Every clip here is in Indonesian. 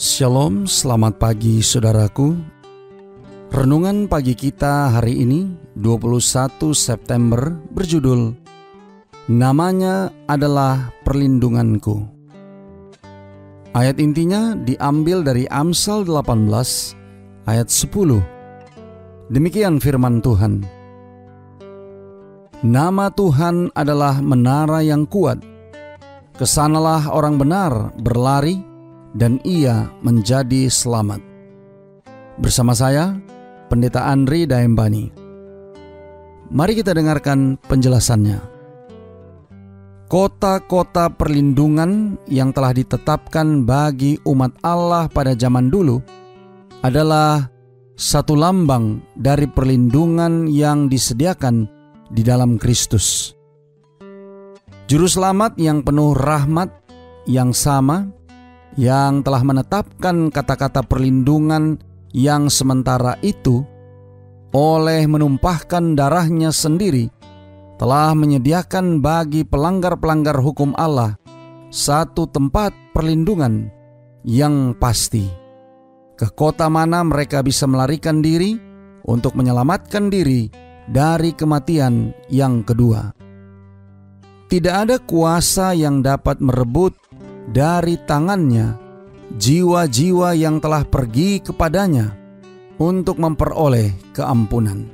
Shalom, selamat pagi saudaraku. Renungan pagi kita hari ini 21 September berjudul Namanya adalah Perlindunganku. Ayat intinya diambil dari Amsal 18 ayat 10. Demikian firman Tuhan. Nama Tuhan adalah menara yang kuat. Kesanalah orang benar berlari dan ia menjadi selamat. Bersama saya, Pendeta Andri Daembani. Mari kita dengarkan penjelasannya. Kota-kota perlindungan yang telah ditetapkan bagi umat Allah pada zaman dulu adalah satu lambang dari perlindungan yang disediakan di dalam Kristus. Juru selamat yang penuh rahmat yang sama, yang telah menetapkan kata-kata perlindungan yang sementara itu oleh menumpahkan darahnya sendiri, telah menyediakan bagi pelanggar-pelanggar hukum Allah satu tempat perlindungan yang pasti. Ke kota mana mereka bisa melarikan diri untuk menyelamatkan diri dari kematian yang kedua. Tidak ada kuasa yang dapat merebut dari tangannya jiwa-jiwa yang telah pergi kepadanya untuk memperoleh keampunan.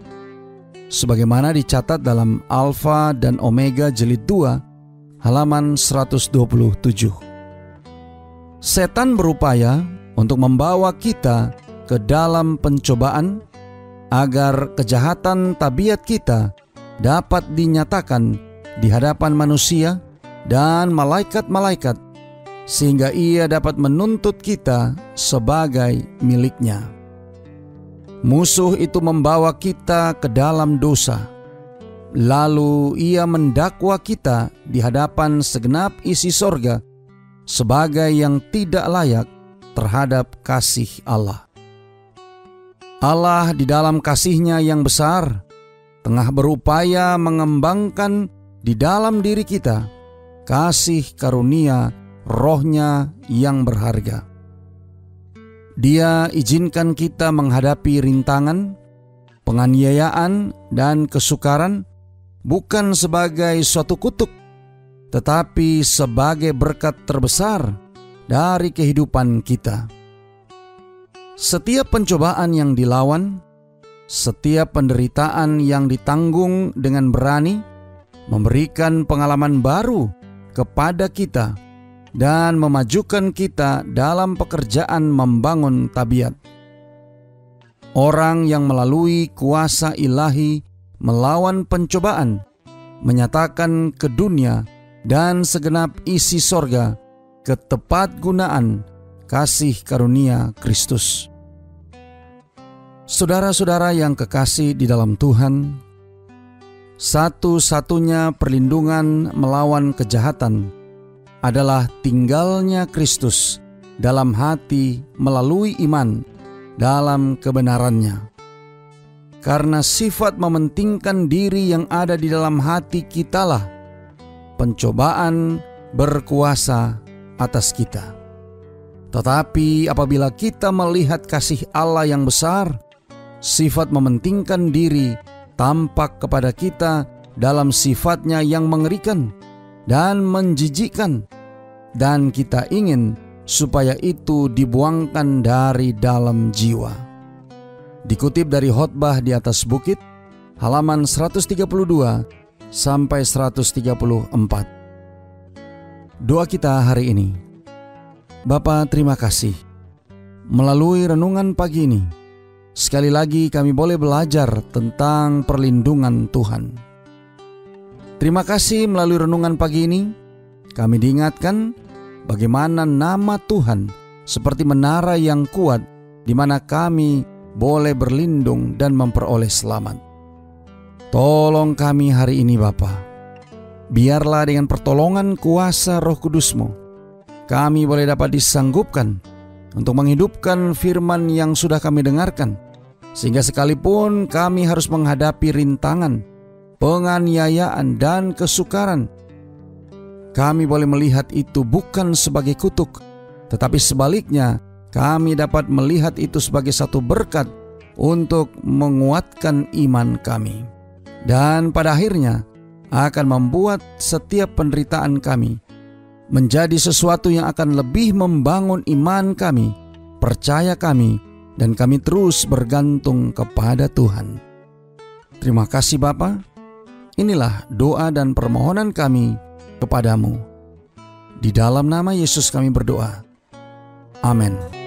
Sebagaimana dicatat dalam Alfa dan Omega jilid 2 halaman 127. Setan berupaya untuk membawa kita ke dalam pencobaan agar kejahatan tabiat kita dapat dinyatakan di hadapan manusia dan malaikat-malaikat, sehingga ia dapat menuntut kita sebagai miliknya. Musuh itu membawa kita ke dalam dosa, lalu ia mendakwa kita di hadapan segenap isi sorga sebagai yang tidak layak terhadap kasih Allah. Allah di dalam kasih-Nya yang besar tengah berupaya mengembangkan di dalam diri kita kasih karunia Roh-Nya yang berharga. Dia izinkan kita menghadapi rintangan, penganiayaan, dan kesukaran bukan sebagai suatu kutuk, tetapi sebagai berkat terbesar dari kehidupan kita. Setiap pencobaan yang dilawan, setiap penderitaan yang ditanggung dengan berani, memberikan pengalaman baru kepada kita dan memajukan kita dalam pekerjaan membangun tabiat. Orang yang melalui kuasa ilahi melawan pencobaan menyatakan ke dunia dan segenap isi sorga ketepat gunaan kasih karunia Kristus. Saudara-saudara yang kekasih di dalam Tuhan, satu-satunya perlindungan melawan kejahatan adalah tinggalnya Kristus dalam hati melalui iman dalam kebenarannya. Karena sifat mementingkan diri yang ada di dalam hati kitalah pencobaan berkuasa atas kita. Tetapi apabila kita melihat kasih Allah yang besar, sifat mementingkan diri tampak kepada kita dalam sifatnya yang mengerikan dan menjijikkan, dan kita ingin supaya itu dibuangkan dari dalam jiwa. Dikutip dari Khotbah di atas Bukit, halaman 132 sampai 134. Doa kita hari ini. Bapa, terima kasih. Melalui renungan pagi ini, sekali lagi kami boleh belajar tentang perlindungan Tuhan. Terima kasih melalui renungan pagi ini, kami diingatkan bagaimana nama Tuhan seperti menara yang kuat di mana kami boleh berlindung dan memperoleh selamat. Tolong kami hari ini Bapa. Biarlah dengan pertolongan kuasa Roh Kudus-Mu, kami boleh dapat disanggupkan untuk menghidupkan firman yang sudah kami dengarkan, sehingga sekalipun kami harus menghadapi rintangan, penganiayaan, dan kesukaran, kami boleh melihat itu bukan sebagai kutuk, tetapi sebaliknya kami dapat melihat itu sebagai satu berkat untuk menguatkan iman kami. Dan pada akhirnya akan membuat setiap penderitaan kami menjadi sesuatu yang akan lebih membangun iman kami, percaya kami, dan kami terus bergantung kepada Tuhan. Terima kasih Bapa. Inilah doa dan permohonan kami kepadamu. Di dalam nama Yesus kami berdoa. Amin.